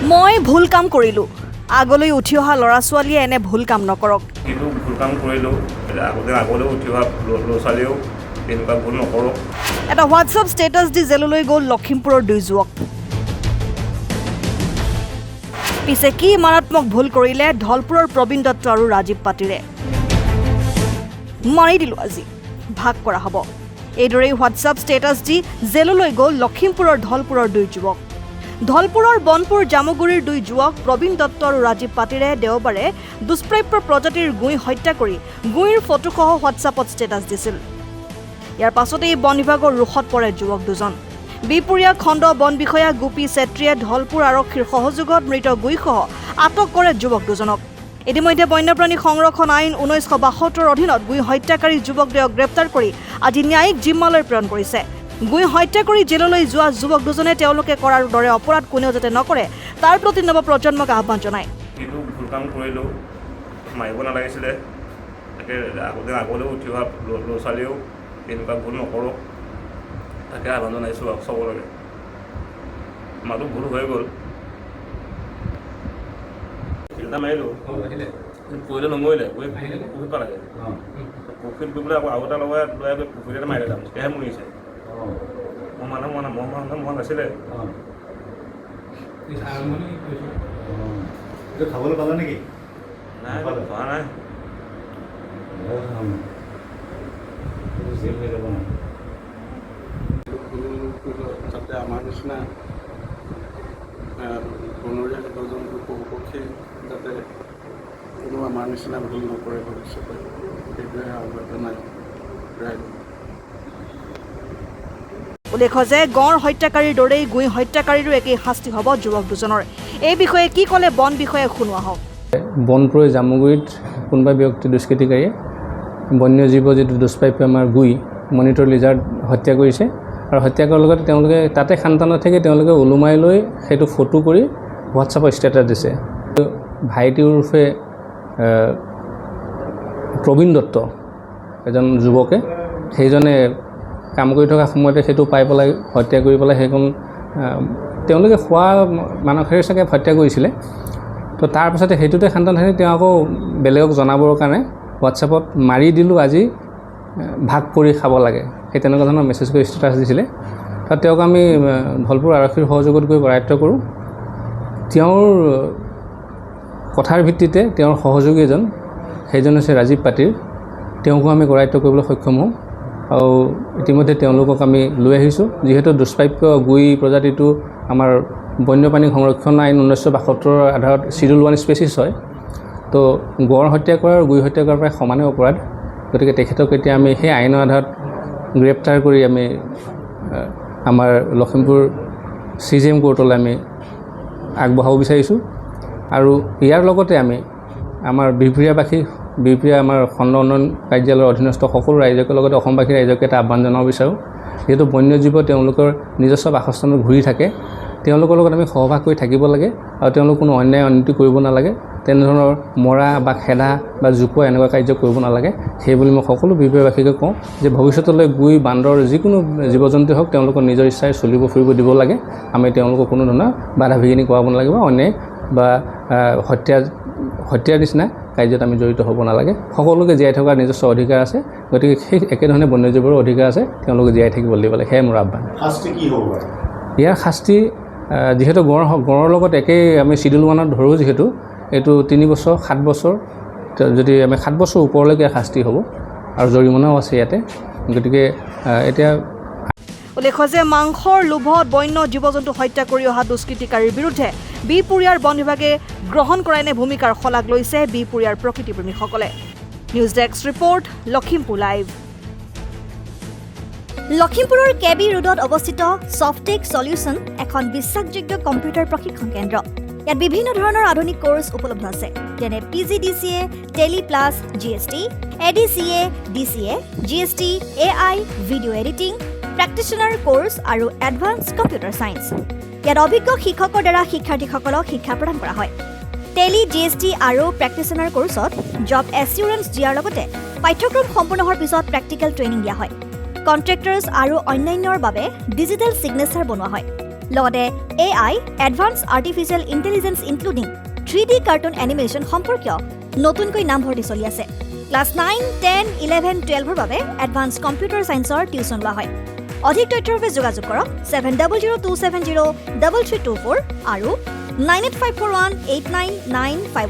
মই ভুল কাম কৰিলোঁ, আগলৈ উঠি অহা ল'ৰা ছোৱালীয়ে এনে ভুল কাম নকৰক। কিন্তু ভুল কাম কৰিলোঁ, আগলৈ উঠি অহা ল'ৰা ছোৱালীয়েও তেনেকুৱা ভুল নকৰক। এটা হোৱাটছআপ ষ্টেটাছ দি জেললৈ গ'ল লখিমপুৰৰ 2 যুৱক। পিছে কি মাৰাত্মক ভুল কৰিলে ধলপুৰৰ প্ৰবীণ দত্ত আৰু ৰাজীৱ পাটিৰে? মাৰি দিলোঁ আজি, ভাগ কৰা হ'ব। এইদৰেই হোৱাটছআপ ষ্টেটাছ দি জেললৈ গ'ল লখিমপুৰৰ ধলপুৰৰ 2 যুৱক। ধলপুৰৰ বনপুৰ জামুগুৰিৰ 2 যুৱক প্ৰবীণ দত্ত আৰু ৰাজীৱ পাটিৰে দেওবাৰে দুষ্প্ৰাপ্য প্ৰজাতিৰ গুই হত্যা কৰি গুইৰ ফটোসহ হোৱাটছআপত ষ্টেটাছ দিছিল। ইয়াৰ পাছতেই বন বিভাগৰ ৰোষত পৰে যুৱক 2জন। বিপুৰীয়া খণ্ড বন বিষয়া গোপী চেত্ৰীয়ে ধলপুৰ আৰক্ষীৰ সহযোগত মৃত গুইসহ আটক কৰে যুৱক 2জনক। ইতিমধ্যে বন্যপ্ৰাণী সংৰক্ষণ আইন 1972ৰ অধীনত গুই হত্যাকাৰী যুৱকদ্বয়ক গ্ৰেপ্তাৰ কৰি আজি ন্যায়িক জিম্মালৈ প্ৰেৰণ কৰিছে। গুই হত্যা কৰি জেললৈ যোৱা যুৱক 2জনে তেওঁলোকে কৰাৰ দৰে অপৰাধ কোনেও যাতে নকৰে তাৰ প্ৰতি নৱ প্ৰজন্মক আহ্বান জনায়। কিন্তু ভুল কাম কৰিলোঁ, মাৰিব নালাগিছিলে। তাকে আগলৈ উঠি অহা ল'ৰা ছোৱালীয়েও তেনেকুৱা ভুল নকৰক, তাকে আহ্বান জনাইছোঁ আৰু চবলৈকে। আমাৰতো ভুল হৈ গ'ল, ফিল্টাৰ মাৰিলোঁ, পৰিলে নমৰিলে, পুখুৰীত পালেগে। পুখুৰীত গৈ পেলাই আকৌ আৰু এটা লগাই গৈ পুখুৰীতে মাৰি দিলে, তেতিয়াহে মৰিছে। মই নাছিলে। খাবলৈ পালা নেকি? নাই, খোৱা নাই। যাতে আমাৰ নিচিনা বনৰীয়া জীৱ জন্তু পশু পক্ষী যাতে কোনো আমাৰ নিচিনা ভুল নকৰে ভৱিষ্যতে, সেইটোৱে আহ্বান জনাই ৰাইজ। উল্লেখ্য যে গড় হত্যাকাৰীৰ দৰেই গুই হত্যাকাৰীৰো একেই শাস্তি হ'ব যুৱক 2জনৰ। এই বিষয়ে কি ক'লে বন বিষয়াই শুনোৱা হওক। বনপুৰ জামুগুৰিত কোনোবা ব্যক্তি দুষ্কৃতিকাৰীয়ে বন্যজীৱ যিটো দুষ্প্ৰাপ্য আমাৰ গুই মনিটৰ লিজাৰ্ড হত্যা কৰিছে আৰু হত্যা কৰাৰ লগতে তেওঁলোকে তাতে শান্ত নাথাকি তেওঁলোকে ওলোমাই লৈ সেইটো ফটো কৰি হোৱাটছআপৰ ষ্টেটাছ দিছে। ভাইটি ওৰফে প্ৰবীণ দত্ত এজন যুৱকে, সেইজনে কাম কৰি থকা সময়তে সেইটো পাই পেলাই হত্যা কৰি পেলাই সেইখন তেওঁলোকে খোৱা মানসেৰে চাগে হত্যা কৰিছিলে। তো তাৰপাছতে সেইটোতে শান্ত নাথাকি তেওঁ আকৌ বেলেগক জনাবৰ কাৰণে হোৱাটছআপত মাৰি দিলোঁ আজি, ভাগ কৰি খাব লাগে, সেই তেনেকুৱা ধৰণৰ মেছেজ কৰি ষ্টেটাছ দিছিলে। তাত তেওঁক আমি ধলপুৰ আৰক্ষীৰ সহযোগত গৈ কৰায়ত্ব কৰোঁ। তেওঁৰ কথাৰ ভিত্তিতে তেওঁৰ সহযোগী এজন, সেইজন হৈছে ৰাজীৱ পাটিৰ, তেওঁকো আমি কৰায়ত্ব কৰিবলৈ সক্ষম হওঁ আৰু ইতিমধ্যে তেওঁলোকক আমি লৈ আহিছোঁ। যিহেতু দুষ্প্ৰাপ্য গুই প্ৰজাতিটো আমাৰ বন্যপ্ৰাণী সংৰক্ষণ আইন 1972ৰ আধাৰত Schedule 1 স্পেচিছ হয়। তো গড় হত্যা কৰা আৰু গুই হত্যা কৰাৰ প্ৰায় সমানে অপৰাধ, গতিকে তেখেতক এতিয়া আমি সেই আইনৰ আধাৰত গ্ৰেপ্তাৰ কৰি আমি আমাৰ লখিমপুৰ CJM কোৰ্টলৈ আমি আগবঢ়াব বিচাৰিছোঁ। আৰু ইয়াৰ লগতে আমি আমাৰ বিহপুৰীয়া আমাৰ খণ্ড উন্নয়ন কাৰ্যালয়ৰ অধীনস্থ সকলো ৰাইজকে লগতে অসমবাসী ৰাইজকে এটা আহ্বান জনাব বিচাৰোঁ। যিহেতু বন্যজীৱ তেওঁলোকৰ নিজস্ব বাসস্থানত ঘূৰি থাকে, তেওঁলোকৰ লগত আমি সহবাস কৰি থাকিব লাগে আৰু তেওঁলোক কোনো অন্যায় অনীতি কৰিব নালাগে। তেনেধৰণৰ মৰা বা খেদা বা জোকোৱা এনেকুৱা কাৰ্য কৰিব নালাগে। সেইবুলি মই সকলো বিহপুৰীয়াবাসীকে কওঁ যে ভৱিষ্যতলৈ গুই বান্দৰ যিকোনো জীৱ জন্তু হওক তেওঁলোকৰ নিজৰ ইচ্ছাৰে চলিব ফুৰিব দিব লাগে। আমি তেওঁলোকক কোনো ধৰণৰ বাধা বিঘিনি কৰাব নালাগে বা অন্যায় বা হত্যাৰ নিচিনা কাৰ্যত আমি জড়িত হ'ব নালাগে। সকলোকে জীয়াই থকাৰ নিজস্ব অধিকাৰ আছে, গতিকে সেই একেধৰণে বন্যজীৱৰো অধিকাৰ আছে, তেওঁলোকে জীয়াই থাকিব দিব লাগে। সেয়াই মোৰ আহ্বান। শাস্তি কি হ'ব? ইয়াৰ শাস্তি যিহেতু গড়ৰ লগত একেই আমি Schedule 1ত ধৰোঁ, যিহেতু এইটো 3 বছৰ 7 বছৰ, যদি আমি 7 বছৰ ওপৰলৈকে শাস্তি হ'ব আৰু জৰিমনাও আছে ইয়াতে। গতিকে এতিয়া উল্লেখ্য যে মাংসৰ লোভত বন্য জীৱ জন্তু হত্যা কৰি অহা দুষ্কৃতিকাৰীৰ বিৰুদ্ধে বিপুৰীয়াৰ বন বিভাগে গ্ৰহণ কৰা এনে ভূমিকাৰ শলাগ লৈছে বিপুৰীয়াৰ প্ৰকৃতিপ্ৰেমীসকলে। News desk report, Lakhimpur live. লখিমপুৰৰ কেবি ৰোডত অৱস্থিত সফটেক সলিউশ্যন এখন বিশ্বাসযোগ্য কম্পিউটাৰ প্ৰশিক্ষণ কেন্দ্ৰ। ইয়াত বিভিন্ন ধৰণৰ আধুনিক কোৰ্চ উপলব্ধ আছে, যেনে PGDCA, Tally plus, GST, ADCA, DCA, GST, AI, video' editing, practitioner course আৰু এডভান্স কম্পিউটাৰ ছায়েন্স। ইয়াত অভিজ্ঞ শিক্ষকৰ দ্বাৰা শিক্ষাৰ্থীসকলক শিক্ষা প্ৰদান কৰা হয়। টেলি, GST আৰু প্ৰেক্টিচনাৰ কোৰ্চত জব এছিউৰেঞ্চ দিয়াৰ লগতে পাঠ্যক্ৰম সম্পূৰ্ণ হোৱাৰ পিছত প্ৰেক্টিকেল ট্ৰেইনিং দিয়া হয়। কণ্ট্ৰেক্টাৰ্ছ আৰু অন্যান্যৰ বাবে ডিজিটেল ছিগনেচাৰ বনোৱা হয়। লগতে AI advance artificial intelligence including 3D cartoon animation সম্পৰ্কীয় নতুনকৈ নামভৰ্তি চলি আছে। ক্লাছ 9, 10, 11, 12ৰ বাবে এডভান্স কম্পিউটাৰ ছায়েন্সৰ টিউচন লোৱা হয়। অধিক তথ্যৰ বাবে যোগাযোগ কৰক 7002703324 আৰু 9854189955